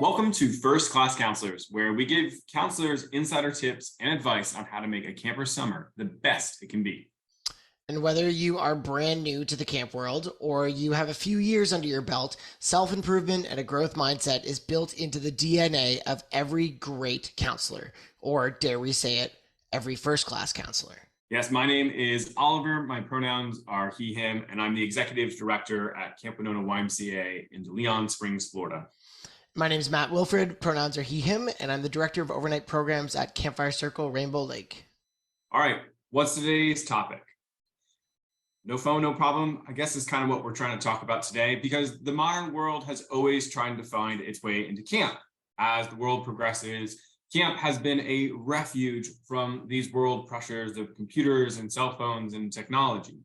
Welcome to First Class Counselors, where we give counselors insider tips and advice on how to make a camper summer the best it can be. And whether you are brand new to the camp world or you have a few years under your belt, self-improvement and a growth mindset is built into the DNA of every great counselor, or dare we say it, every first-class counselor. Yes, my name is Oliver. My pronouns are he, him, and I'm the executive director at Camp Winona YMCA in DeLeon Springs, Florida. My name is Matt Wilfrid, pronouns are he, him, and I'm the director of overnight programs at Campfire Circle, Rainbow Lake. All right, what's today's topic? No phone, no problem, I guess is kind of what we're trying to talk about today, because the modern world has always tried to find its way into camp. As the world progresses, camp has been a refuge from these world pressures of computers and cell phones and technology.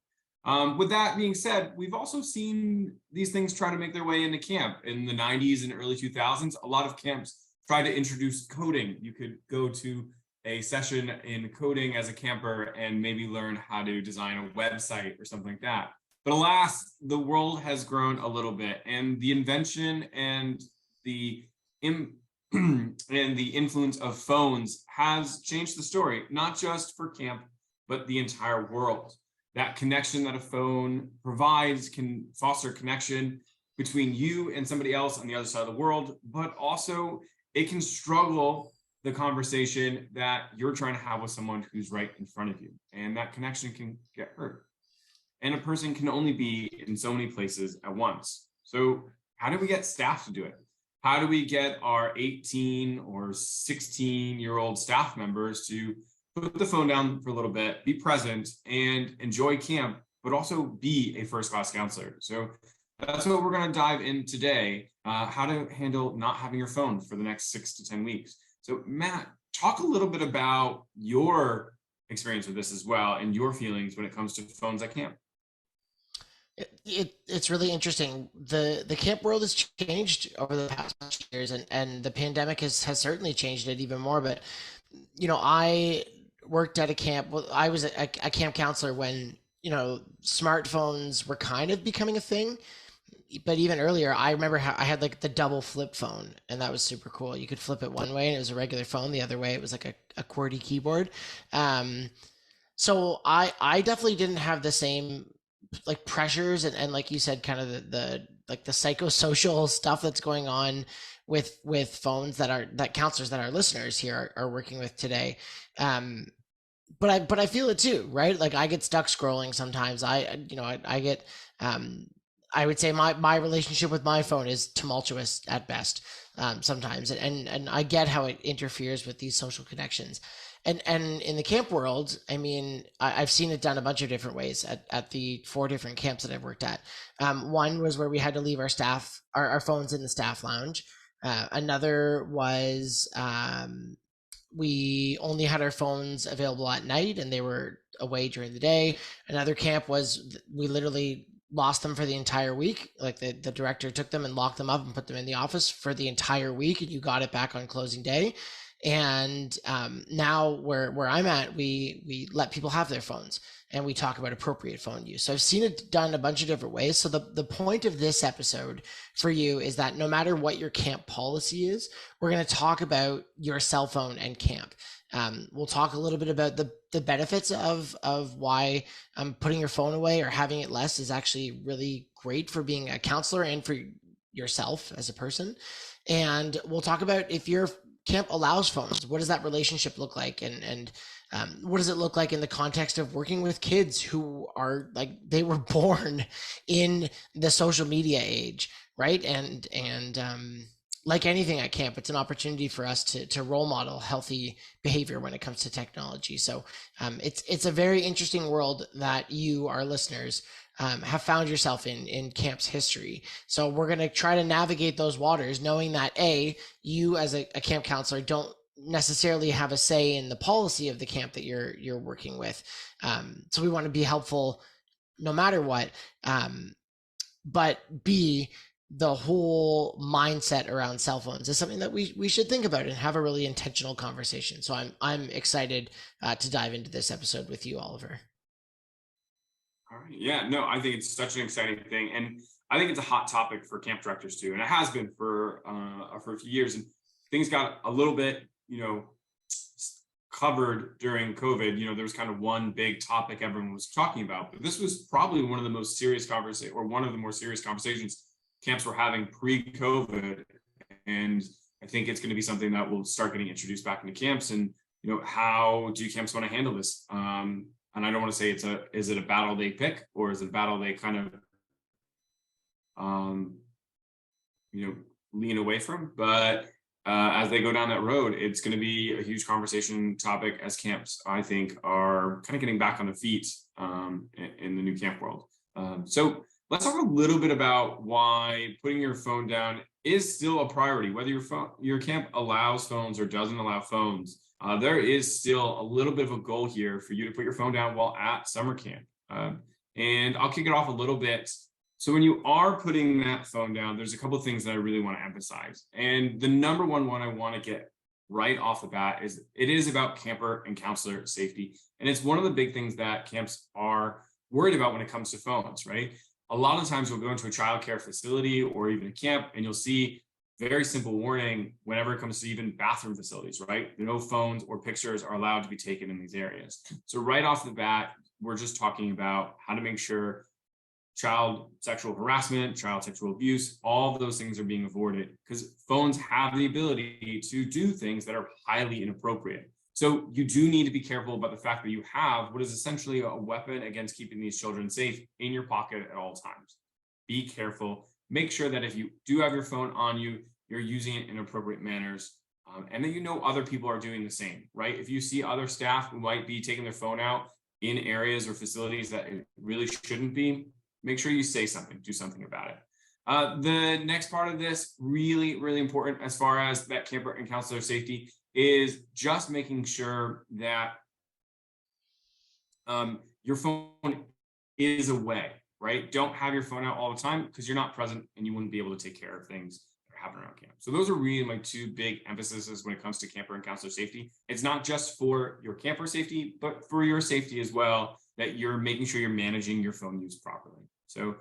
With that being said, we've also seen these things try to make their way into camp. In the 90s and early 2000s, a lot of camps tried to introduce coding. You could go to a session in coding as a camper and maybe learn how to design a website or something like that. But alas, the world has grown a little bit, and the invention and the influence of phones has changed the story, not just for camp, but the entire world. That connection that a phone provides can foster connection between you and somebody else on the other side of the world, but also it can struggle the conversation that you're trying to have with someone who's right in front of you. And that connection can get hurt. And a person can only be in so many places at once. So how do we get staff to do it? How do we get our 18 or 16-year-old staff members to put the phone down for a little bit, be present, and enjoy camp, but also be a first-class counselor? So that's what we're going to dive in today, how to handle not having your phone for the next 6 to 10 weeks. So Matt, talk a little bit about your experience with this as well and your feelings when it comes to phones at camp. It's really interesting. The camp world has changed over the past years, and the pandemic has certainly changed it even more. But I worked at a camp. Well, I was a camp counselor when smartphones were kind of becoming a thing. But even earlier, I remember how I had like the double flip phone, and that was super cool. You could flip it one way and it was a regular phone. The other way, it was like a QWERTY keyboard. So I definitely didn't have the same like pressures and like you said, kind of the like the psychosocial stuff that's going on with phones that counselors that our listeners here are working with today. But I feel it too, right? Like I get stuck scrolling sometimes. I get I would say my relationship with my phone is tumultuous at best, sometimes, and I get how it interferes with these social connections. And in the camp world, I mean, I've seen it done a bunch of different ways at the 4 different camps that I've worked at. One was where we had to leave our phones in the staff lounge. Another was we only had our phones available at night and they were away during the day. Another camp was we literally lost them for the entire week. Like the director took them and locked them up and put them in the office for the entire week, and you got it back on closing day. And now where I'm at, we let people have their phones and we talk about appropriate phone use. So I've seen it done a bunch of different ways. So the point of this episode for you is that no matter what your camp policy is, we're going to talk about your cell phone and camp. We'll talk a little bit about the benefits of why putting your phone away or having it less is actually really great for being a counselor and for yourself as a person. And we'll talk about if your camp allows phones, what does that relationship look like? And what does it look like in the context of working with kids who are like, they were born in the social media age, right? And like anything at camp, it's an opportunity for us to role model healthy behavior when it comes to technology. So it's a very interesting world that you, our listeners, have found yourself in camp's history. So we're going to try to navigate those waters, knowing that you as a camp counselor don't necessarily have a say in the policy of the camp that you're working with. So we want to be helpful no matter what. But B, the whole mindset around cell phones is something that we should think about and have a really intentional conversation. So I'm excited to dive into this episode with you, Oliver. All right. Yeah, no, I think it's such an exciting thing. And I think it's a hot topic for camp directors too. And it has been for a few years. And things got a little bit, covered during COVID. There was kind of one big topic everyone was talking about, but this was probably one of the most serious conversations, or one of the more serious conversations camps were having pre-COVID. And I think it's going to be something that will start getting introduced back into camps. And how do camps want to handle this? And I don't want to say is it a battle they pick, or is it a battle they kind of um, lean away from? But as they go down that road, it's going to be a huge conversation topic as camps, I think, are kind of getting back on their feet in the new camp world. So let's talk a little bit about why putting your phone down is still a priority, whether your camp allows phones or doesn't allow phones. There is still a little bit of a goal here for you to put your phone down while at summer camp. And I'll kick it off a little bit. So when you are putting that phone down, there's a couple of things that I really want to emphasize. And the number one I want to get right off the bat is it is about camper and counselor safety. And it's one of the big things that camps are worried about when it comes to phones, right? A lot of times you'll go into a childcare facility or even a camp and you'll see very simple warning whenever it comes to even bathroom facilities, right? No phones or pictures are allowed to be taken in these areas. So right off the bat, we're just talking about how to make sure child sexual harassment, child sexual abuse, all of those things are being avoided because phones have the ability to do things that are highly inappropriate. So you do need to be careful about the fact that you have what is essentially a weapon against keeping these children safe in your pocket at all times. Be careful. Make sure that if you do have your phone on you, you're using it in appropriate manners, and that other people are doing the same, right? If you see other staff who might be taking their phone out in areas or facilities that it really shouldn't be, make sure you say something, do something about it. The next part of this, really, really important as far as that camper and counselor safety, is just making sure that your phone is away, right? Don't have your phone out all the time because you're not present and you wouldn't be able to take care of things that are happening around camp. So those are really my two big emphases when it comes to camper and counselor safety. It's not just for your camper safety, but for your safety as well, that you're making sure you're managing your phone use properly. So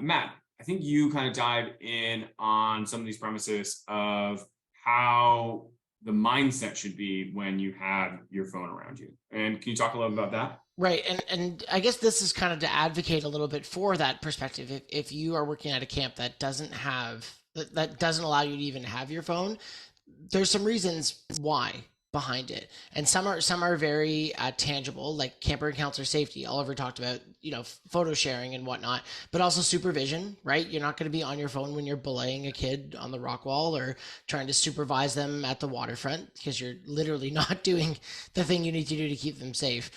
Matt, I think you kind of dive in on some of these premises of how the mindset should be when you have your phone around you. And can you talk a little about that? Right. And I guess this is kind of to advocate a little bit for that perspective. If you are working at a camp that doesn't allow you to even have your phone, there's some reasons why behind it, and some are very tangible, like camper and counselor safety. Oliver talked about photo sharing and whatnot, but also supervision, right? You're not going to be on your phone when you're belaying a kid on the rock wall or trying to supervise them at the waterfront, because you're literally not doing the thing you need to do to keep them safe.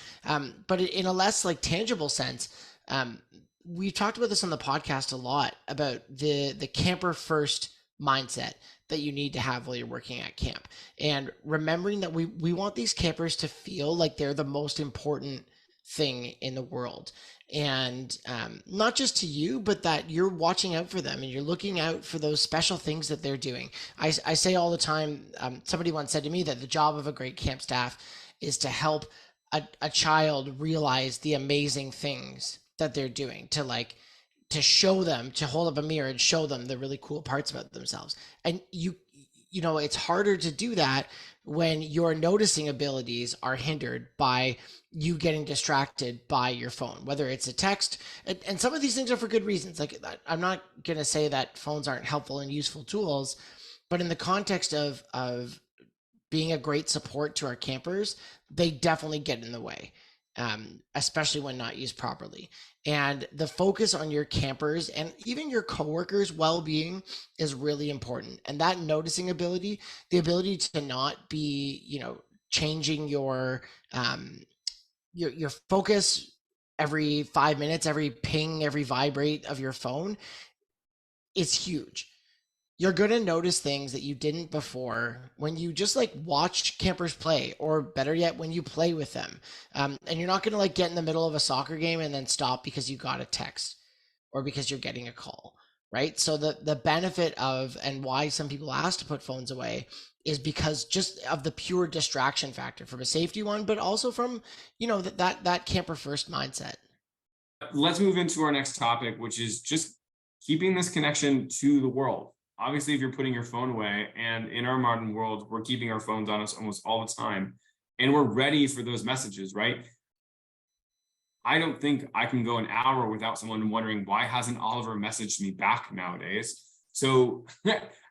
But in a less tangible sense, we've talked about this on the podcast a lot about the camper first mindset that you need to have while you're working at camp, and remembering that we want these campers to feel like they're the most important thing in the world, and not just to you, but that you're watching out for them and you're looking out for those special things that they're doing. I say all the time, somebody once said to me that the job of a great camp staff is to help a child realize the amazing things that they're doing, to show them, to hold up a mirror and show them the really cool parts about themselves. And it's harder to do that when your noticing abilities are hindered by you getting distracted by your phone, whether it's a text. And some of these things are for good reasons. I'm not going to say that phones aren't helpful and useful tools, but in the context of being a great support to our campers, they definitely get in the way, especially when not used properly. And the focus on your campers and even your coworkers' well-being is really important. And that noticing ability, the ability to not be, changing your focus every 5 minutes, every ping, every vibrate of your phone, is huge. You're going to notice things that you didn't before when you just watch campers play, or better yet, when you play with them. And you're not going to get in the middle of a soccer game and then stop because you got a text or because you're getting a call, right? So the benefit of, and why some people ask to put phones away, is because just of the pure distraction factor, from a safety one, but also from, that camper first mindset. let's move into our next topic, which is just keeping this connection to the world. Obviously, if you're putting your phone away, and in our modern world, we're keeping our phones on us almost all the time, and we're ready for those messages, right? I don't think I can go an hour without someone wondering, why hasn't Oliver messaged me back nowadays? So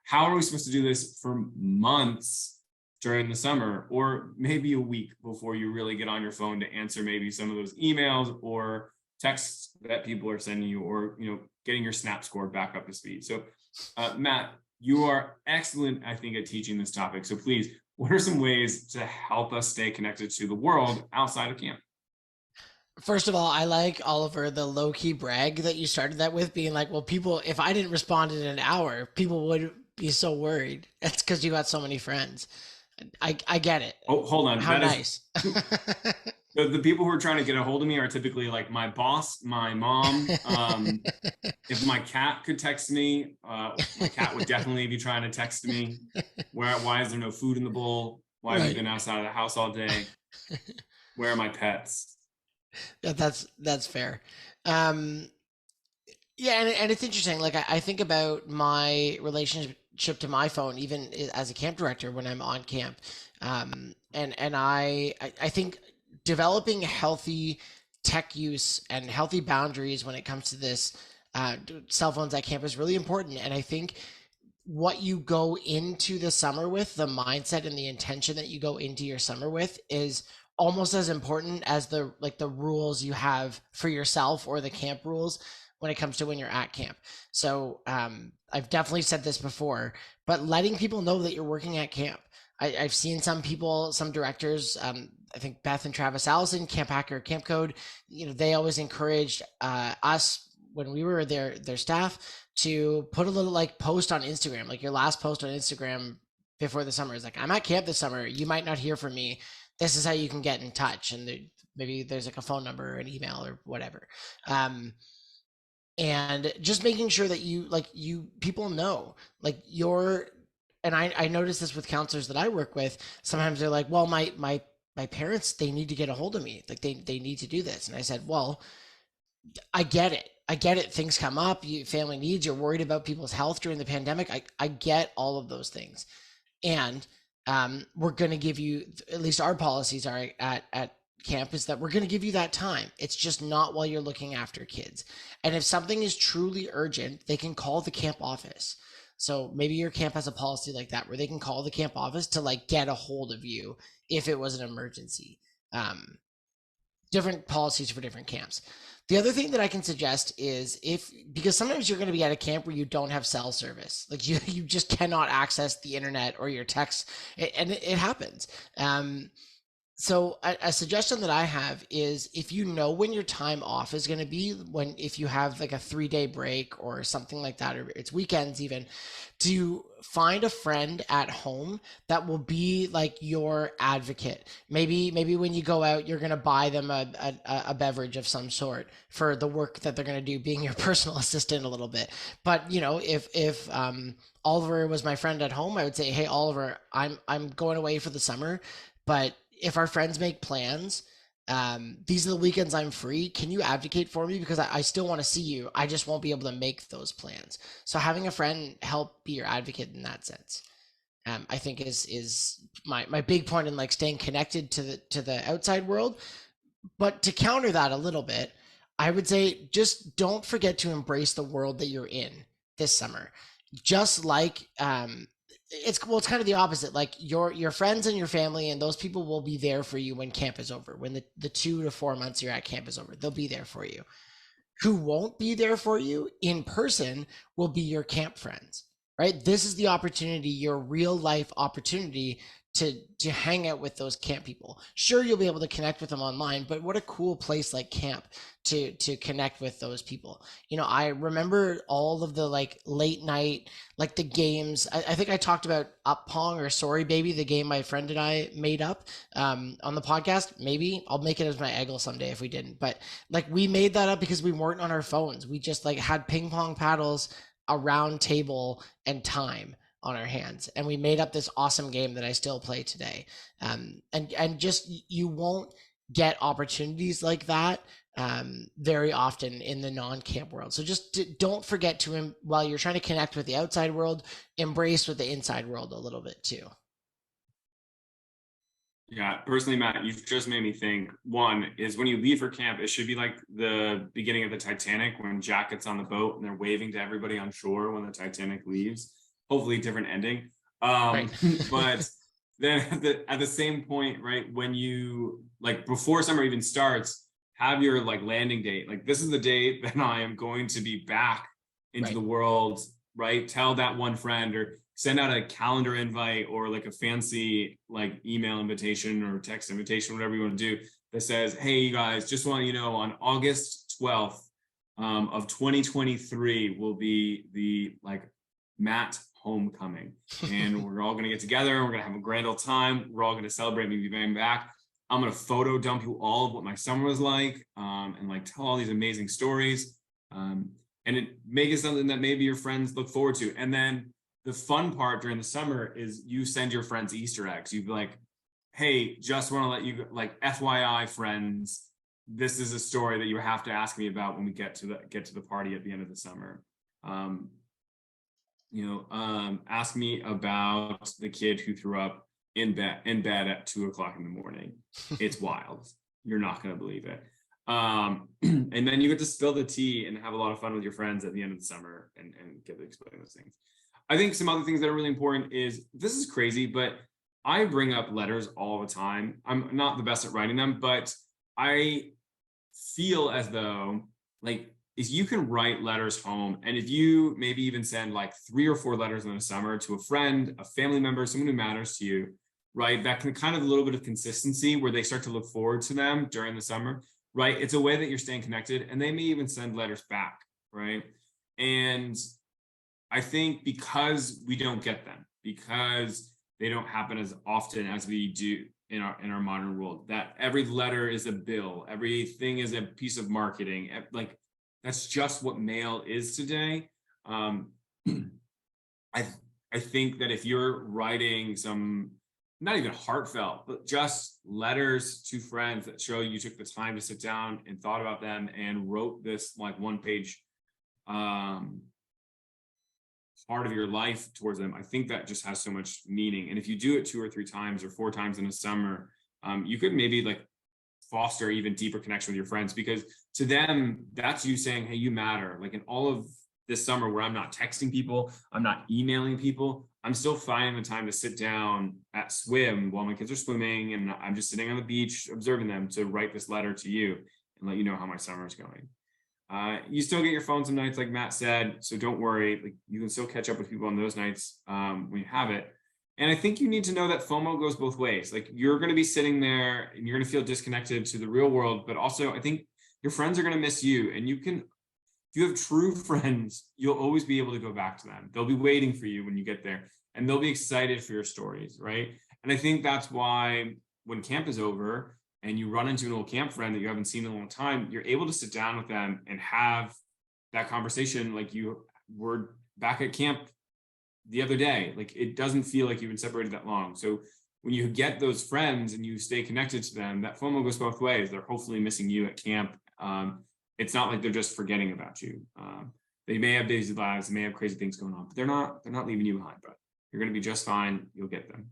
how are we supposed to do this for months during the summer, or maybe a week before you really get on your phone to answer maybe some of those emails or texts that people are sending you, or getting your snap score back up to speed? So Matt, you are excellent, I think, at teaching this topic. So please, what are some ways to help us stay connected to the world outside of camp? First of all, I like, Oliver, the low key brag that you started that with, being like, well, people, if I didn't respond in an hour, people would be so worried. That's because you got so many friends. I get it. Oh, hold on. How That is nice. the people who are trying to get a hold of me are typically like my boss, my mom. If my cat could text me, my cat would definitely be trying to text me. Why is there no food in the bowl? Why have you been outside of the house all day? Where are my pets? Yeah, that's fair. Um, yeah, and it's interesting. Like I think about my relationship to my phone, even as a camp director when I'm on camp. And I think developing healthy tech use and healthy boundaries when it comes to this cell phones at camp is really important. And I think what you go into the summer with, the mindset and the intention that you go into your summer with, is almost as important as the rules you have for yourself or the camp rules when it comes to when you're at camp. So I've definitely said this before, but letting people know that you're working at camp. I've seen some people, some directors, I think Beth and Travis Allison, Camp Hacker, Camp Code, they always encouraged us when we were their staff to put a little like post on Instagram, like your last post on Instagram before the summer is like, I'm at camp this summer. You might not hear from me. This is how you can get in touch. And maybe there's like a phone number or an email or whatever. And just making sure that people know, like and I notice this with counselors that I work with. Sometimes they're like, well, my parents, they need to get a hold of me. Like they need to do this. And I said, well, I get it. I get it. Things come up, family needs, you're worried about people's health during the pandemic. I get all of those things. And we're going to give you, at least our policies are at camp, is that we're going to give you that time. It's just not while you're looking after kids. And if something is truly urgent, they can call the camp office. So maybe your camp has a policy like that where they can call the camp office to like get a hold of you if it was an emergency. Different policies for different camps. The other thing that I can suggest is, because sometimes you're going to be at a camp where you don't have cell service, like you just cannot access the internet or your text, and it happens. So a suggestion that I have is, if you know when your time off is going to be, if you have like a 3-day break or something like that, or it's weekends even, to find a friend at home that will be like your advocate. Maybe when you go out, you're going to buy them a beverage of some sort for the work that they're going to do, being your personal assistant a little bit. But if Oliver was my friend at home, I would say, hey Oliver, I'm going away for the summer, but if our friends make plans, these are the weekends I'm free. Can you advocate for me? Because I still want to see you. I just won't be able to make those plans. So having a friend help be your advocate in that sense, I think is my big point in like staying connected to the outside world. But to counter that a little bit, I would say just don't forget to embrace the world that you're in this summer. Just like it's kind of the opposite. Like your friends and your family and those people will be there for you when camp is over. When the 2 to 4 months you're at camp is over, they'll be there for you. Who won't be there for you in person will be your camp friends, right? This is the opportunity, your real life opportunity to hang out with those camp people. Sure, you'll be able to connect with them online, but what a cool place like camp to connect with those people. I remember all of the like late night, like the games. I think I talked about Up Pong or Sorry Baby, the game my friend and I made up on the podcast. Maybe I'll make it as my eggle someday if we didn't. But like we made that up because we weren't on our phones. We just like had ping pong paddles, a round table, and time on our hands, and we made up this awesome game that I still play today. And just, you won't get opportunities like that very often in the non-camp world. So just don't forget to, while you're trying to connect with the outside world, embrace with the inside world a little bit too. Yeah, personally, Matt, you've just made me think. One is when you leave for camp, it should be like the beginning of the Titanic when Jack gets on the boat and they're waving to everybody on shore when the Titanic leaves. Hopefully, different ending. Right. But then at the same point, right, when you like before summer even starts, have your like landing date. Like this is the date that I am going to be back into Right. the world, right? Tell that one friend or send out a calendar invite or like a fancy like email invitation or text invitation, whatever you want to do, that says, hey, you guys, just want you know, on August 12th of 2023 will be the like Matt homecoming. And we're all going to get together. We're going to have a grand old time. We're all going to celebrate me being back. I'm going to photo dump you all of what my summer was like and like tell all these amazing stories. And it make it something that maybe your friends look forward to. And then the fun part during the summer is you send your friends Easter eggs. You'd be like, hey, just want to let you like FYI friends, this is a story that you have to ask me about when we get to the party at the end of the summer. Ask me about the kid who threw up in bed at 2 o'clock in the morning. It's wild. You're not going to believe it. And then you get to spill the tea and have a lot of fun with your friends at the end of the summer and get to explain those things. I think some other things that are really important is, this is crazy, but I bring up letters all the time. I'm not the best at writing them, but I feel as though like if you can write letters home, and if you maybe even send like 3 or 4 letters in the summer to a friend, a family member, someone who matters to you, right? That can kind of a little bit of consistency where they start to look forward to them during the summer, right? It's a way that you're staying connected, and they may even send letters back, right? And I think because we don't get them, because they don't happen as often as we do in our modern world, that every letter is a bill, everything is a piece of marketing, like that's just what mail is today. I think that if you're writing some, not even heartfelt, but just letters to friends that show you took the time to sit down and thought about them and wrote this like 1-page part of your life towards them, I think that just has so much meaning. And if you do it 2 or 3 times or 4 times in a summer, you could maybe like foster even deeper connection with your friends, because to them, that's you saying, hey, you matter. Like in all of this summer where I'm not texting people, I'm not emailing people, I'm still finding the time to sit down at swim while my kids are swimming and I'm just sitting on the beach observing them to write this letter to you and let you know how my summer is going. You still get your phone some nights, like Matt said, so don't worry. Like you can still catch up with people on those nights when you have it. And I think you need to know that FOMO goes both ways. Like you're going to be sitting there and you're going to feel disconnected to the real world, but also I think your friends are going to miss you. And you can, if you have true friends, you'll always be able to go back to them. They'll be waiting for you when you get there, and they'll be excited for your stories, right? And I think that's why when camp is over, and you run into an old camp friend that you haven't seen in a long time, you're able to sit down with them and have that conversation like you were back at camp the other day. Like it doesn't feel like you've been separated that long. So when you get those friends and you stay connected to them, that FOMO goes both ways. They're hopefully missing you at camp. It's not like they're just forgetting about you. They may have busy lives, they may have crazy things going on, but they're not leaving you behind, but you're going to be just fine. You'll get them.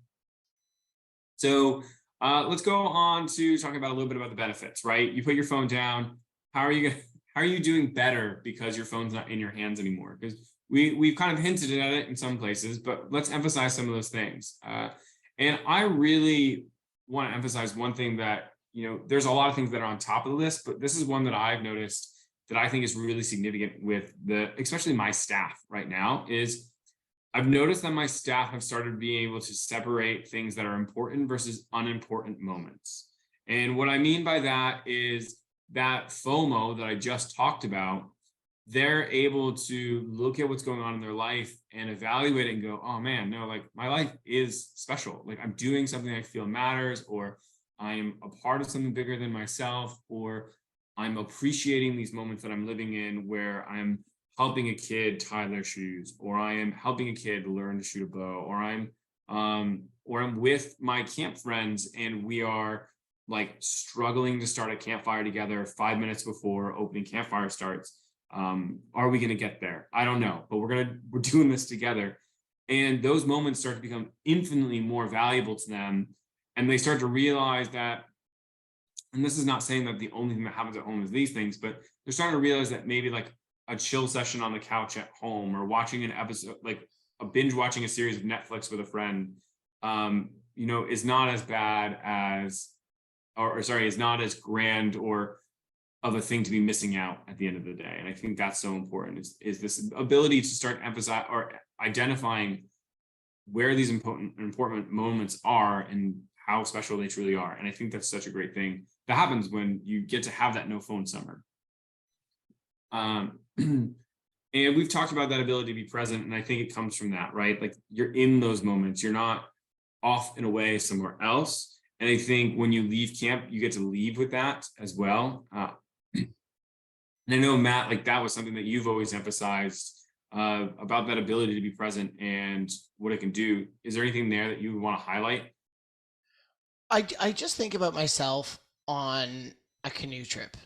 So let's go on to talking about a little bit about the benefits, right? You put your phone down. How are you doing better because your phone's not in your hands anymore? Because we've kind of hinted at it in some places, but let's emphasize some of those things. And I really want to emphasize one thing that, there's a lot of things that are on top of the list, but this is one that I've noticed that I think is really significant with especially my staff right now, is I've noticed that my staff have started being able to separate things that are important versus unimportant moments. And what I mean by that is that FOMO that I just talked about, they're able to look at what's going on in their life and evaluate it and go, oh man, no, like my life is special. Like I'm doing something I feel matters, or I'm a part of something bigger than myself, or I'm appreciating these moments that I'm living in where I'm helping a kid tie their shoes, or I am helping a kid learn to shoot a bow, or I'm with my camp friends and we are like struggling to start a campfire together 5 minutes before opening campfire starts. Are we going to get there? I don't know, but we're doing this together. And those moments start to become infinitely more valuable to them. And they start to realize that, and this is not saying that the only thing that happens at home is these things, but they're starting to realize that maybe like a chill session on the couch at home, or watching an episode, like a binge watching a series of Netflix with a friend, is not as bad as, or sorry, is not as grand or of a thing to be missing out at the end of the day. And I think that's so important, is this ability to start emphasizing or identifying where these important moments are and how special they truly are. And I think that's such a great thing that happens when you get to have that no phone summer. And we've talked about that ability to be present. And I think it comes from that, right? Like you're in those moments, you're not off and away somewhere else. And I think when you leave camp, you get to leave with that as well. And I know, Matt, like that was something that you've always emphasized about that ability to be present and what it can do. Is there anything there that you would want to highlight? I just think about myself on a canoe trip.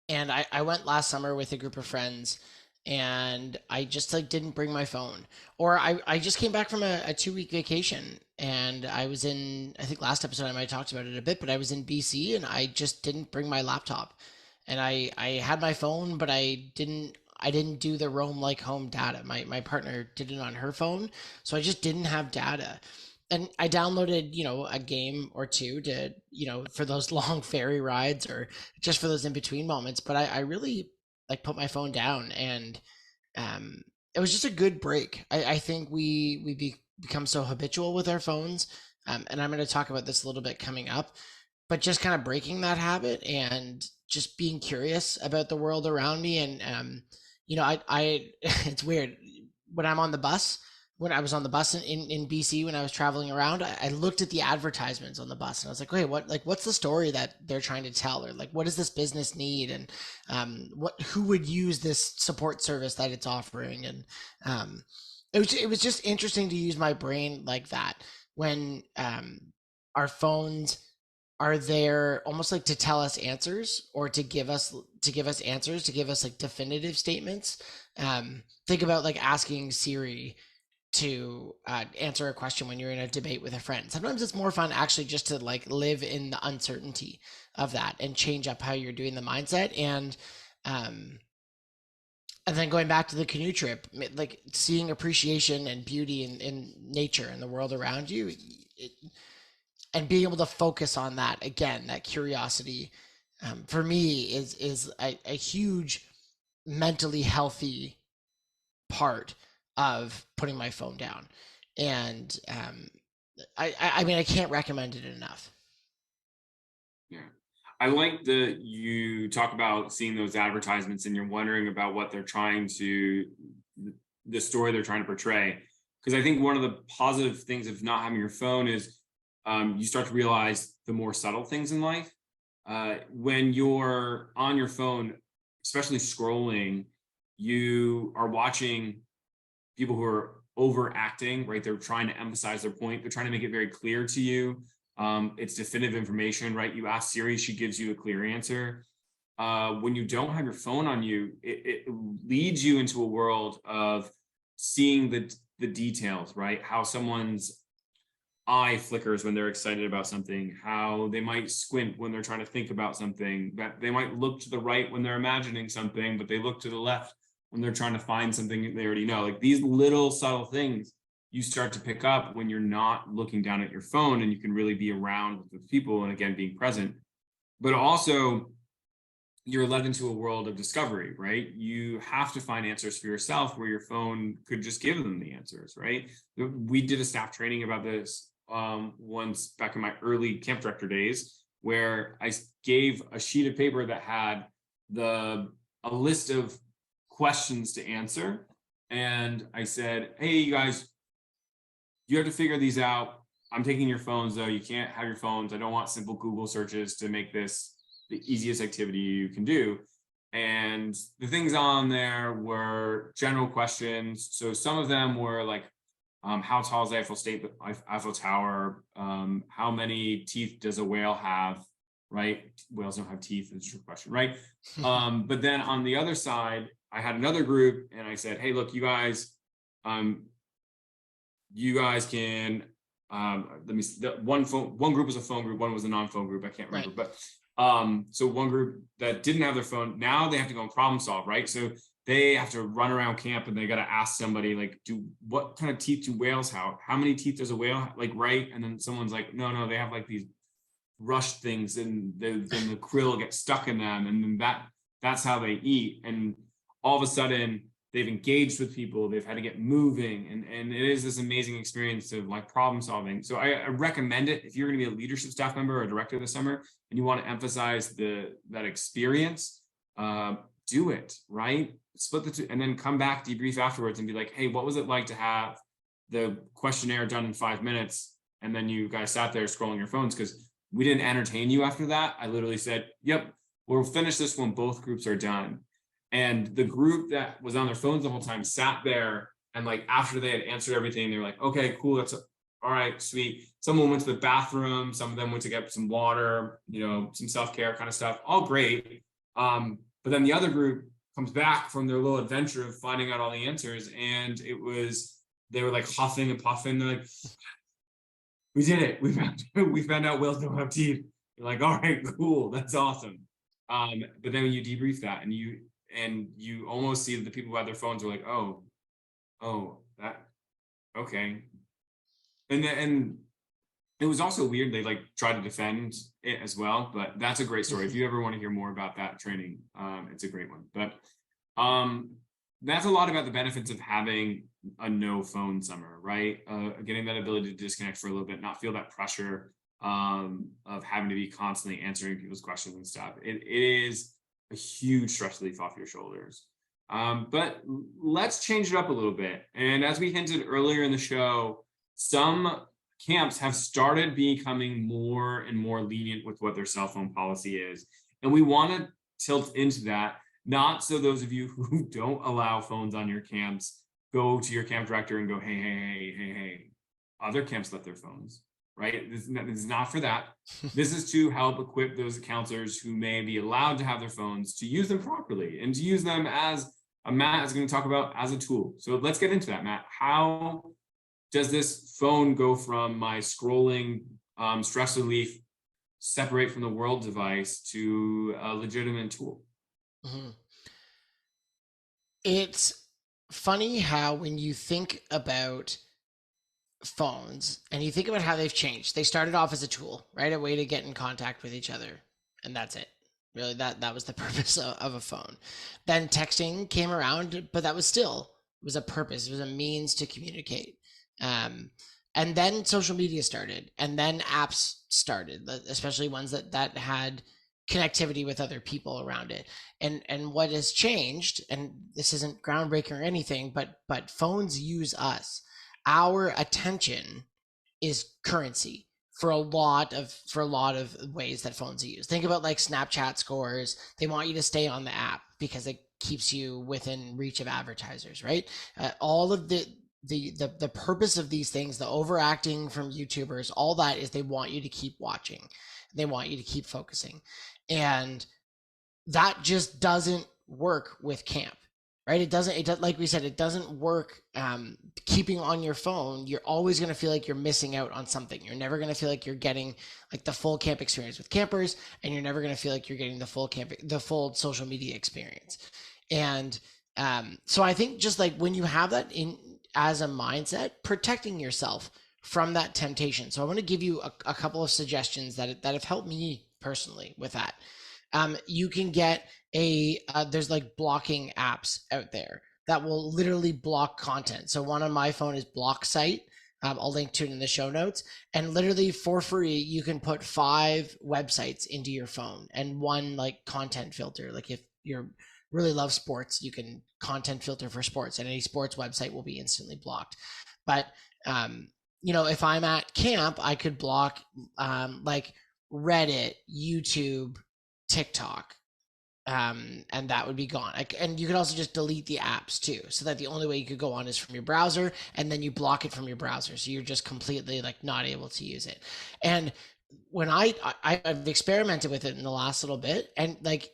And I went last summer with a group of friends, and I just like didn't bring my phone. Or I just came back from a 2 week vacation, and I was in, I think last episode I might have talked about it a bit, but I was in BC and I just didn't bring my laptop. And I had my phone, but I didn't do the roam like home data. My partner did it on her phone, so I just didn't have data. And I downloaded, a game or two to, for those long ferry rides or just for those in between moments. But I really like put my phone down, and it was just a good break. I think we become so habitual with our phones, and I'm going to talk about this a little bit coming up. But just kind of breaking that habit and just being curious about the world around me, and I it's weird when I'm on the bus. When I was on the bus in BC, when I was traveling around, I looked at the advertisements on the bus and I was like, wait, what's the story that they're trying to tell? Or like, what does this business need? And who would use this support service that it's offering? And it was just interesting to use my brain like that when our phones are there almost like to tell us answers, or to give us like definitive statements. Think about like asking Siri to answer a question when you're in a debate with a friend. Sometimes it's more fun actually just to like live in the uncertainty of that and change up how you're doing the mindset. And then going back to the canoe trip, like seeing appreciation and beauty in nature and the world around you, it, and being able to focus on that again, that curiosity, for me is a huge mentally healthy part of putting my phone down. And I mean, I can't recommend it enough. Yeah. I like that you talk about seeing those advertisements and you're wondering about what they're trying to, the story they're trying to portray. Because I think one of the positive things of not having your phone is you start to realize the more subtle things in life. When you're on your phone, especially scrolling, you are watching people who are overacting, right? They're trying to emphasize their point. They're trying to make it very clear to you. It's definitive information, right? You ask Siri, she gives you a clear answer. When you don't have your phone on you, it leads you into a world of seeing the details, right? How someone's eye flickers when they're excited about something, how they might squint when they're trying to think about something, that they might look to the right when they're imagining something, but they look to the left when they're trying to find something they already know. Like these little subtle things you start to pick up when you're not looking down at your phone, and you can really be around with people and again being present. But also you're led into a world of discovery, right? You have to find answers for yourself where your phone could just give them the answers, right? We did a staff training about this once back in my early camp director days, where I gave a sheet of paper that had a list of questions to answer. And I said, hey, you guys, you have to figure these out. I'm taking your phones though. You can't have your phones. I don't want simple Google searches to make this the easiest activity you can do. And the things on there were general questions. So some of them were like, how tall is the Eiffel Tower? How many teeth does a whale have? right? Whales don't have teeth. It's a trick question, right? But then on the other side, I had another group, and I said, hey, look, you guys can let me see, one group was a phone group, one was a non-phone group, I can't remember, Right. but so one group that didn't have their phone, now they have to go and problem solve, right? So they have to run around camp, and they got to ask somebody like, what kind of teeth do whales have? How many teeth does a whale have? Like, right? And then someone's like, no, they have like these rush things, and then the krill gets stuck in them, and then that's how they eat. And all of a sudden they've engaged with people, they've had to get moving, and it is this amazing experience of like problem solving. So I recommend it if you're going to be a leadership staff member or a director this summer and you want to emphasize that experience. Do it, right? Split the two, and then come back, debrief afterwards, and be like, hey, what was it like to have the questionnaire done in 5 minutes, and then you guys sat there scrolling your phones? Because we didn't entertain you after that. I literally said, yep, we'll finish this when both groups are done. And the group that was on their phones the whole time sat there, and like after they had answered everything, they were like, okay, cool, that's all right, sweet. Someone went to the bathroom, some of them went to get some water, some self-care kind of stuff, all great. But then the other group comes back from their little adventure of finding out all the answers, and they were like huffing and puffing. They're like, we did it. We found out whales don't have teeth. You're like, all right, cool, that's awesome. But then when you debrief that, and you almost see that the people who had their phones are like, oh, that, okay. And it was also weird. They like tried to defend it as well, but that's a great story. If you ever want to hear more about that training, it's a great one. But that's a lot about the benefits of having a no phone summer, right? Getting that ability to disconnect for a little bit, not feel that pressure of having to be constantly answering people's questions and stuff. It is a huge stress relief off your shoulders. But let's change it up a little bit. And as we hinted earlier in the show, some camps have started becoming more and more lenient with what their cell phone policy is. And we want to tilt into that, not so those of you who don't allow phones on your camps go to your camp director and go, hey, other camps let their phones, right? This is not for that. This is to help equip those counselors who may be allowed to have their phones to use them properly and to use them, as Matt is going to talk about, as a tool. So let's get into that, Matt. How does this phone go from my scrolling stress relief, separate from the world device, to a legitimate tool? Mm-hmm. It's funny how when you think about phones and you think about how they've changed, they started off as a tool, right? A way to get in contact with each other. And that's it. Really, that was the purpose of a phone. Then texting came around, but that was still, it was a purpose. It was a means to communicate. And then social media started, and then apps started, especially ones that had connectivity with other people around it. And what has changed, and this isn't groundbreaking or anything, but phones use us. Our attention is currency for a lot of ways that phones are used. Think about like Snapchat scores. They want you to stay on the app because it keeps you within reach of advertisers, right? All of the purpose of these things, the overacting from YouTubers, all that is they want you to keep watching. They want you to keep focusing. And that just doesn't work with camp, right? It doesn't, like we said, it doesn't work keeping on your phone. You're always going to feel like you're missing out on something. You're never going to feel like you're getting like the full camp experience with campers, and you're never going to feel like you're getting the full social media experience. And so I think just like when you have that in as a mindset, protecting yourself from that temptation. So I want to give you a couple of suggestions that have helped me personally with that. You can get there's like blocking apps out there that will literally block content. So one on my phone is Block Site. I'll link to it in the show notes. And literally for free, you can put 5 websites into your phone and one like content filter. Like if you're really love sports, you can content filter for sports, and any sports website will be instantly blocked. But if I'm at camp, I could block like Reddit, YouTube, TikTok, and that would be gone. And you could also just delete the apps too, so that the only way you could go on is from your browser, and then you block it from your browser, so you're just completely like not able to use it. And when I've experimented with it in the last little bit, and like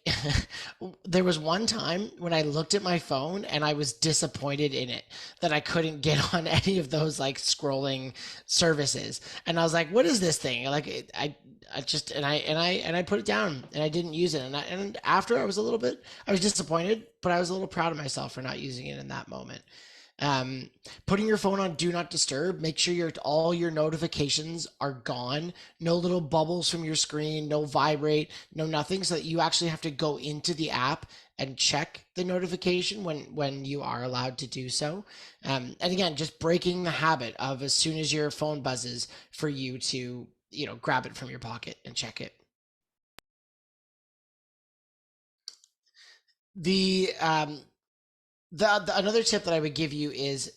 there was one time when I looked at my phone and I was disappointed in it that I couldn't get on any of those like scrolling services, and I was like, what is this thing? Like I just and I put it down and I didn't use it, and after I was disappointed, but I was a little proud of myself for not using it in that moment. Um, Putting your phone on do not disturb. Make sure all your notifications are gone. No little bubbles from your screen. No vibrate. No nothing. So that you actually have to go into the app and check the notification when you are allowed to do so. And again, just breaking the habit of as soon as your phone buzzes for you to grab it from your pocket and check it. The another tip that I would give you is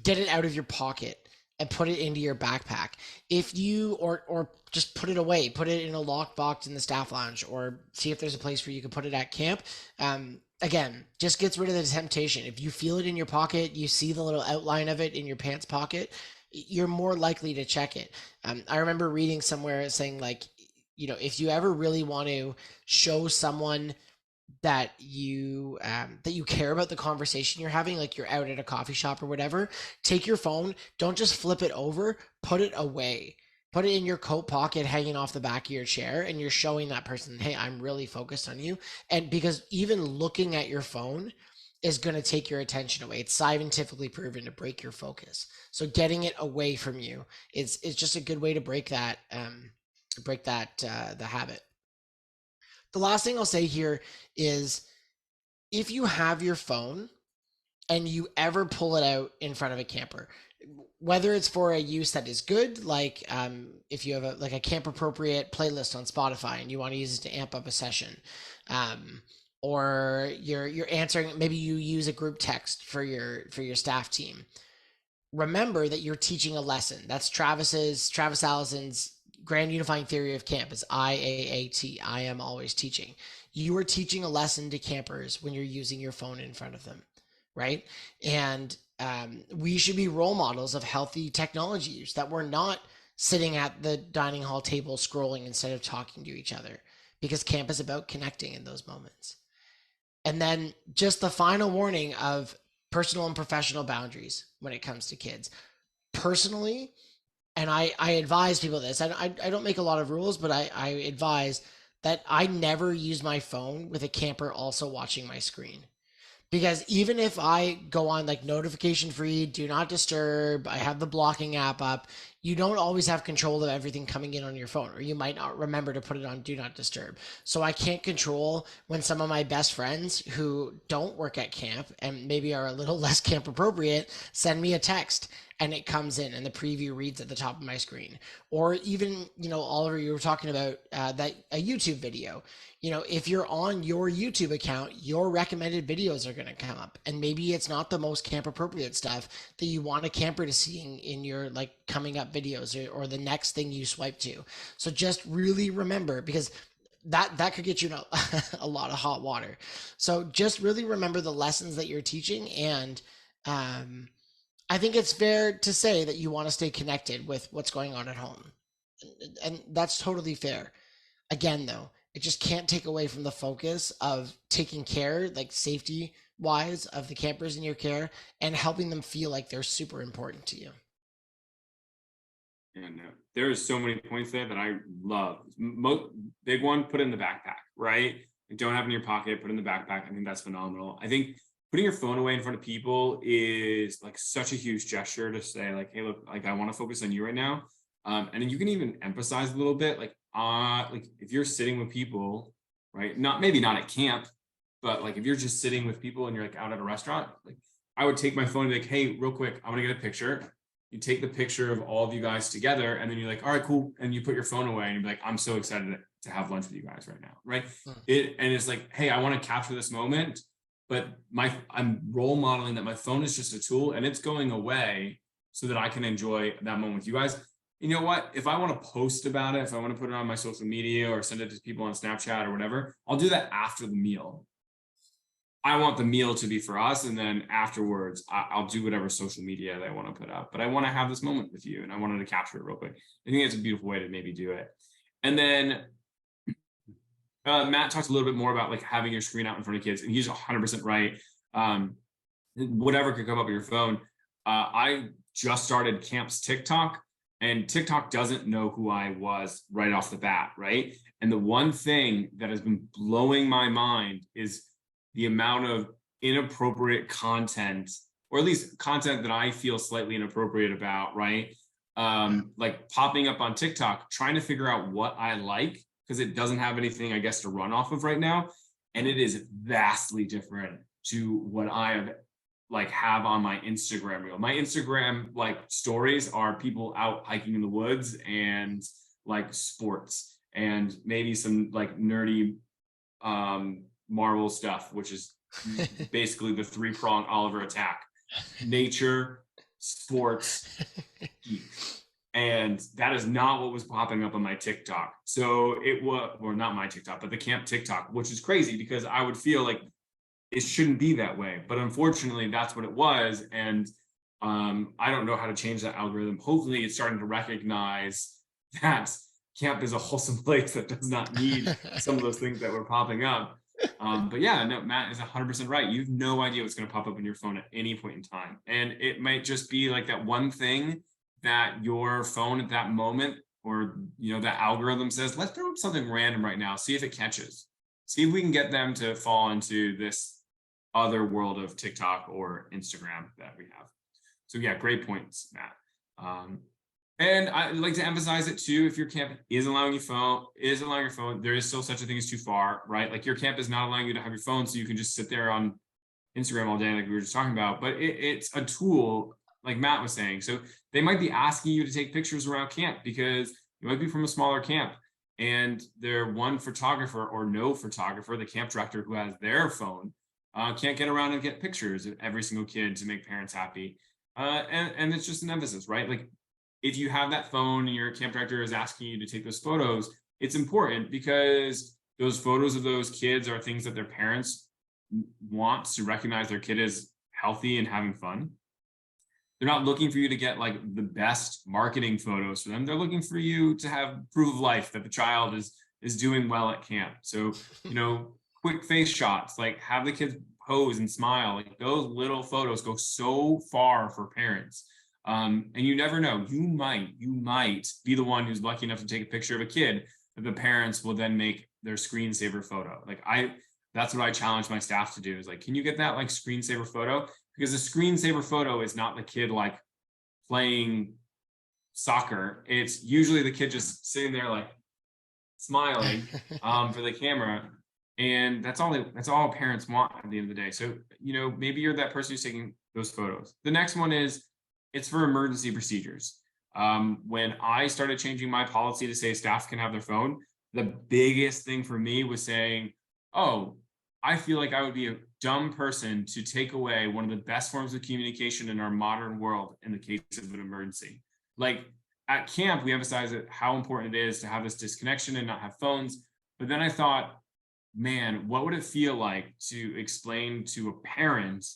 get it out of your pocket and put it into your backpack. If you or just put it away, put it in a locked box in the staff lounge, or see if there's a place where you can put it at camp. Again, just gets rid of the temptation. If you feel it in your pocket, you see the little outline of it in your pants pocket, you're more likely to check it. I remember reading somewhere saying like, if you ever really want to show someone that you care about the conversation you're having, like you're out at a coffee shop or whatever, take your phone, don't just flip it over, put it away, put it in your coat pocket hanging off the back of your chair, and you're showing that person, hey, I'm really focused on you. And because even looking at your phone is going to take your attention away. It's scientifically proven to break your focus, so getting it away from you is just a good way to break that the habit. The last thing I'll say here is, if you have your phone and you ever pull it out in front of a camper, whether it's for a use that is good, like if you have a camp appropriate playlist on Spotify and you want to use it to amp up a session, um, or you're answering, maybe you use a group text for your staff team. Remember that you're teaching a lesson. That's Travis Allison's grand unifying theory of camp is IAAT. I am always teaching. You are teaching a lesson to campers when you're using your phone in front of them, right? And we should be role models of healthy technology use, that we're not sitting at the dining hall table scrolling instead of talking to each other, because camp is about connecting in those moments. And then just the final warning of personal and professional boundaries when it comes to kids. Personally, and I advise people this. I don't make a lot of rules, but I advise that I never use my phone with a camper also watching my screen. Because even if I go on like notification free, do not disturb, I have the blocking app up, you don't always have control of everything coming in on your phone, or you might not remember to put it on do not disturb. So I can't control when some of my best friends who don't work at camp and maybe are a little less camp appropriate send me a text and it comes in and the preview reads at the top of my screen. Or even, Oliver, you were talking about that a YouTube video. If you're on your YouTube account, your recommended videos are going to come up, and maybe it's not the most camp appropriate stuff that you want a camper to see in your like coming up videos, or the next thing you swipe to. So just really remember, because that could get you in a lot of hot water. So just really remember the lessons that you're teaching, and I think it's fair to say that you want to stay connected with what's going on at home, and that's totally fair. Again, though, it just can't take away from the focus of taking care, like safety wise, of the campers in your care, and helping them feel like they're super important to you. And there's so many points there that I love. Big one, put it in the backpack, right? Don't have it in your pocket, put it in the backpack. I think that's phenomenal. I think putting your phone away in front of people is like such a huge gesture to say like, hey, look, like I want to focus on you right now. And then you can even emphasize a little bit, like if you're sitting with people, right? Maybe not at camp, but like if you're just sitting with people and you're like out at a restaurant, like I would take my phone and be like, hey, real quick, I want to get a picture. You take the picture of all of you guys together, and then you're like, all right, cool. And you put your phone away and you're like, I'm so excited to have lunch with you guys right now. Right. And it's like, hey, I want to capture this moment, but I'm role modeling that my phone is just a tool and it's going away so that I can enjoy that moment with you guys. You know what? If I want to post about it, if I want to put it on my social media or send it to people on Snapchat or whatever, I'll do that after the meal. I want the meal to be for us. And then afterwards, I'll do whatever social media that I want to put up. But I want to have this moment with you and I wanted to capture it real quick. I think it's a beautiful way to maybe do it. And then Matt talked a little bit more about like having your screen out in front of kids, and he's 100% right. Whatever could come up on your phone. I just started Camp's TikTok, and TikTok doesn't know who I was right off the bat, right? And the one thing that has been blowing my mind is the amount of inappropriate content, or at least content that I feel slightly inappropriate about, right? Like popping up on TikTok, trying to figure out what I like, because it doesn't have anything, I guess, to run off of right now. And it is vastly different to what I have on my Instagram reel. My Instagram like stories are people out hiking in the woods and like sports and maybe some like nerdy Marvel stuff, which is basically the three-prong Oliver attack: nature, sports, geek. And that is not what was popping up on my TikTok. So it was, or not my TikTok, but the camp TikTok, which is crazy because I would feel like it shouldn't be that way. But unfortunately, that's what it was. And I don't know how to change that algorithm. Hopefully, it's starting to recognize that camp is a wholesome place that does not need some of those things that were popping up. But yeah, no, Matt is 100% right. You have no idea what's going to pop up on your phone at any point in time. And it might just be like that one thing that your phone at that moment, or that algorithm says, let's throw up something random right now, see if it catches, see if we can get them to fall into this other world of TikTok or Instagram that we have. So yeah, great points, Matt. And I'd like to emphasize it too. If your camp is allowing your phone, there is still such a thing as too far, right? Like your camp is not allowing you to have your phone, so you can just sit there on Instagram all day, like we were just talking about. But it's a tool, like Matt was saying. So they might be asking you to take pictures around camp because you might be from a smaller camp, and they're one photographer or no photographer, the camp director who has their phone, can't get around and get pictures of every single kid to make parents happy. And it's just an emphasis, right? Like if you have that phone and your camp director is asking you to take those photos, it's important because those photos of those kids are things that their parents want to recognize their kid is healthy and having fun. They're not looking for you to get like the best marketing photos for them. They're looking for you to have proof of life that the child is doing well at camp. So, quick face shots, like have the kids pose and smile. Like those little photos go so far for parents. And you never know, you might be the one who's lucky enough to take a picture of a kid that the parents will then make their screensaver photo. That's what I challenge my staff to do, is like, can you get that like screensaver photo? Because the screensaver photo is not the kid like playing soccer. It's usually the kid just sitting there like smiling for the camera. And that's all parents want at the end of the day. So, maybe you're that person who's taking those photos. The next one is, it's for emergency procedures. When I started changing my policy to say staff can have their phone, the biggest thing for me was saying, oh, I feel like I would be a dumb person to take away one of the best forms of communication in our modern world in the case of an emergency. Like at camp, we emphasize how important it is to have this disconnection and not have phones. But then I thought, man, what would it feel like to explain to a parent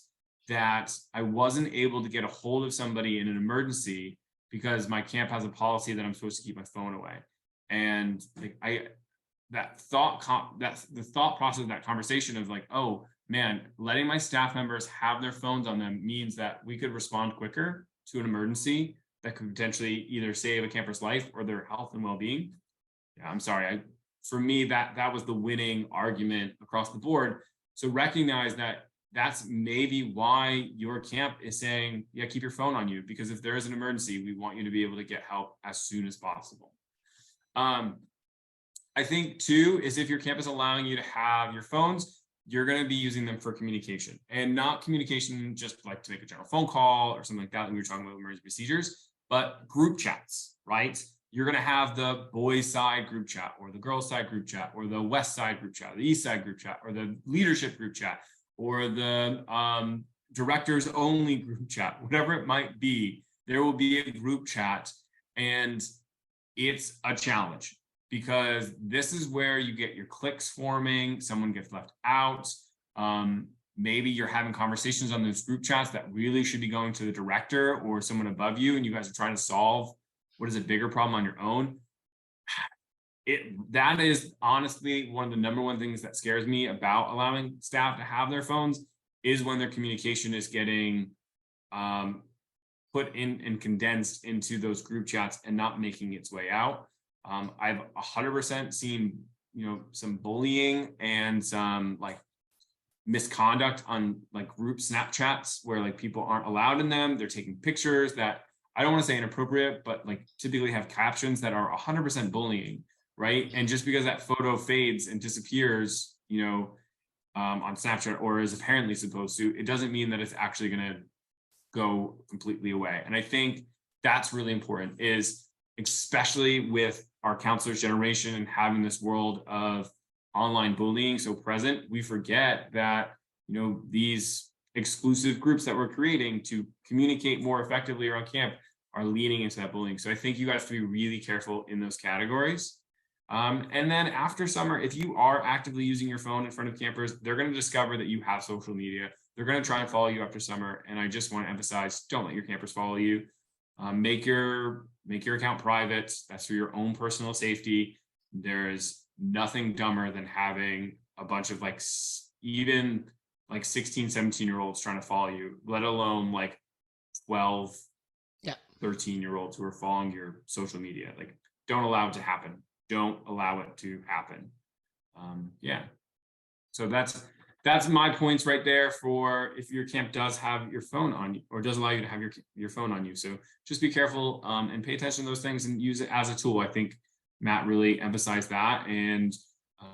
that I wasn't able to get a hold of somebody in an emergency because my camp has a policy that I'm supposed to keep my phone away? And the thought process of that conversation of like, oh man, letting my staff members have their phones on them means that we could respond quicker to an emergency that could potentially either save a camper's life or their health and well-being. Yeah, I'm sorry. For me, that was the winning argument across the board. So recognize that that's maybe why your camp is saying, yeah, keep your phone on you, because if there is an emergency, we want you to be able to get help as soon as possible. I think too, is if your camp is allowing you to have your phones, you're going to be using them for communication, and not communication just like to make a general phone call or something like that. We were talking about emergency procedures, but group chats, right? You're going to have the boys side group chat, or the girls side group chat, or the west side group chat, or the east side group chat, or the leadership group chat, or the directors only group chat, whatever it might be. There will be a group chat, and it's a challenge because this is where you get your cliques forming. Someone gets left out. Maybe you're having conversations on those group chats that really should be going to the director or someone above you, and you guys are trying to solve what is a bigger problem on your own. that is honestly one of the number one things that scares me about allowing staff to have their phones, is when their communication is getting put in and condensed into those group chats and not making its way out. I've 100% seen, some bullying and some like misconduct on like group Snapchats where like people aren't allowed in them. They're taking pictures that, I don't want to say inappropriate, but like typically have captions that are 100% bullying, right? And just because that photo fades and disappears, on Snapchat, or is apparently supposed to, it doesn't mean that it's actually going to go completely away. And I think that's really important, is especially with our counselors generation and having this world of online bullying so present, we forget that, these exclusive groups that we're creating to communicate more effectively around camp are leading into that bullying. So I think you guys have to be really careful in those categories. And then after summer, if you are actively using your phone in front of campers, they're going to discover that you have social media. They're going to try and follow you after summer. And I just want to emphasize, don't let your campers follow you. Make your account private. That's for your own personal safety. There's nothing dumber than having a bunch of like even like 16, 17-year-olds trying to follow you, let alone like 12, 13-year-olds who are following your social media. Like, don't allow it to happen. Don't allow it to happen. So that's my points right there for if your camp does have your phone on you, or does allow you to have your phone on you. So just be careful and pay attention to those things and use it as a tool. I think Matt really emphasized that, and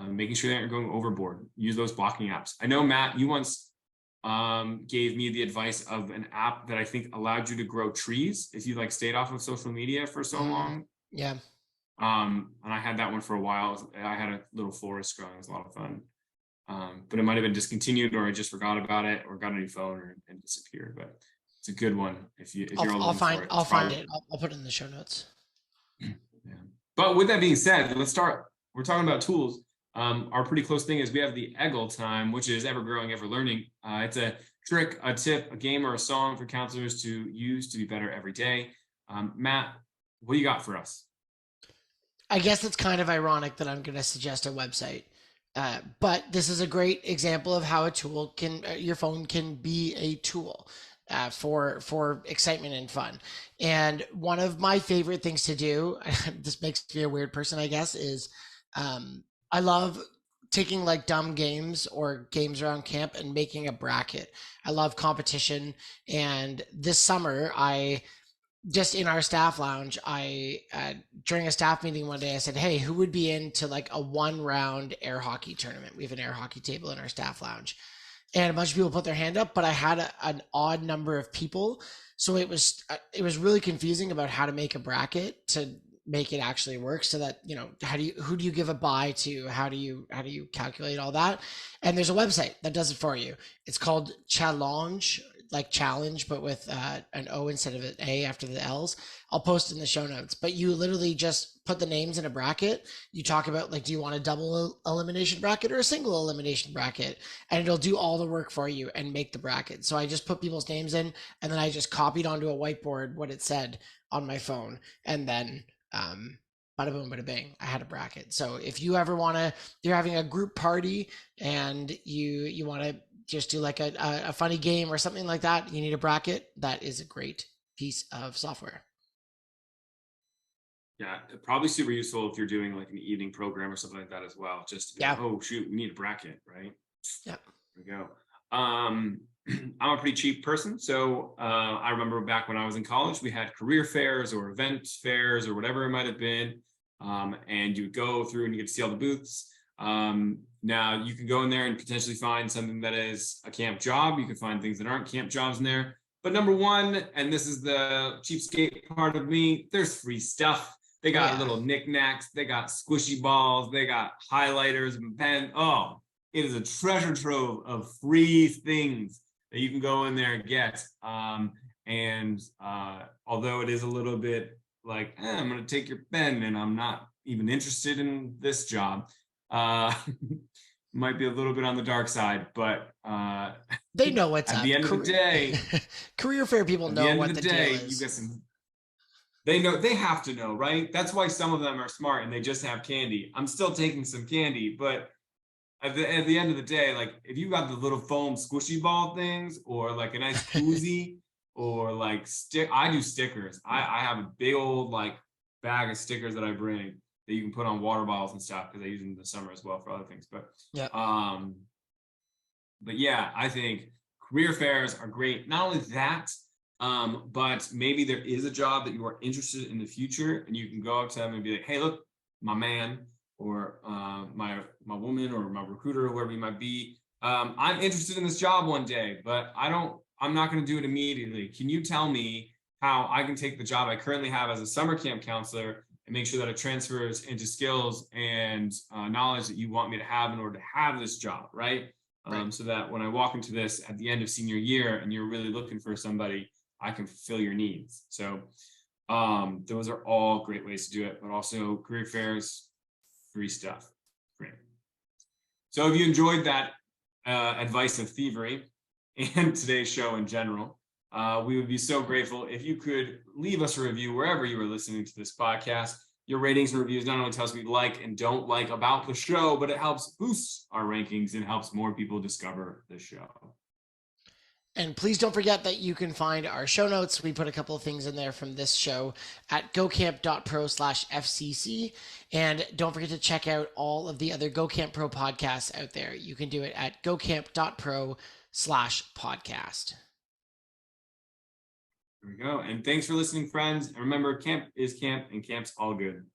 making sure that you're going overboard. Use those blocking apps. I know, Matt, you once gave me the advice of an app that I think allowed you to grow trees if you like stayed off of social media for so long. Yeah. And I had that one for a while. I had a little florist growing. It was a lot of fun. But it might have been discontinued, or I just forgot about it, or got a new phone and disappeared. But it's a good one if you're I'll find it. I'll put it in the show notes. Yeah. But with that being said, let's start. We're talking about tools. Our pretty close thing is we have the E.G.E.L time, which is ever growing, ever learning. It's a trick, a tip, a game, or a song for counselors to use to be better every day. Matt, what do you got for us? I guess it's kind of ironic that I'm going to suggest a website. But this is a great example of how a tool your phone can be a tool for excitement and fun. And one of my favorite things to do, this makes me a weird person, I guess, is I love taking like dumb games or games around camp and making a bracket. I love competition. And this summer, just in our staff lounge, during a staff meeting one day, I said, hey, who would be into like a 1-round air hockey tournament? We have an air hockey table in our staff lounge. And a bunch of people put their hand up, but I had an odd number of people. So it was really confusing about how to make a bracket to make it actually work, so that, who do you give a buy to? How do you calculate all that? And there's a website that does it for you. It's called Challenge, like challenge, but with an O instead of an A after the L's. I'll post it in the show notes, but you literally just put the names in a bracket. You talk about like, do you want a double elimination bracket or a single elimination bracket? And it'll do all the work for you and make the bracket. So I just put people's names in, and then I just copied onto a whiteboard what it said on my phone. And then bada boom, bada bing, I had a bracket. So if you ever you're having a group party and you want to just do like a funny game or something like that, you need a bracket. That is a great piece of software. Yeah, probably super useful if you're doing like an evening program or something like that as well. Just to be like, oh shoot, we need a bracket, right? Yeah. There we go. I'm a pretty cheap person, so I remember back when I was in college, we had career fairs or event fairs or whatever it might have been, and you would go through and you get to see all the booths. Now you can go in there and potentially find something that is a camp job. You can find things that aren't camp jobs in there. But number one, and this is the cheapskate part of me, there's free stuff. They got little knickknacks. They got squishy balls. They got highlighters and pen. Oh, it is a treasure trove of free things that you can go in there and get. Although it is a little bit like, I'm going to take your pen and I'm not even interested in this job. Might be a little bit on the dark side, but they know what's at the end of the day, career fair people know what the deal is. You get some. They know, they have to know, right? That's why some of them are smart and they just have candy. I'm still taking some candy, but at the end of the day, like if you got the little foam squishy ball things or like a nice koozie or like I do stickers. I have a big old like bag of stickers that I bring that you can put on water bottles and stuff because I use them in the summer as well for other things. Yeah. But yeah, I think career fairs are great. Not only that, but maybe there is a job that you are interested in the future, and you can go up to them and be like, "Hey, look, my man, or my woman, or my recruiter, or whoever you might be. I'm interested in this job one day, but I'm not going to do it immediately. Can you tell me how I can take the job I currently have as a summer camp counselor and make sure that it transfers into skills and knowledge that you want me to have in order to have this job, right?" Right. So that when I walk into this at the end of senior year and you're really looking for somebody, I can fulfill your needs. So those are all great ways to do it, but also career fairs, free stuff. Great. So if you enjoyed that advice of thievery and today's show in general, we would be so grateful if you could leave us a review wherever you are listening to this podcast. Your ratings and reviews not only tell us what you like and don't like about the show, but it helps boost our rankings and helps more people discover the show. And please don't forget that you can find our show notes. We put a couple of things in there from this show at gocamp.pro/FCC. And don't forget to check out all of the other GoCamp Pro podcasts out there. You can do it at gocamp.pro/podcast. There we go. And thanks for listening, friends. And remember, camp is camp and camp's all good.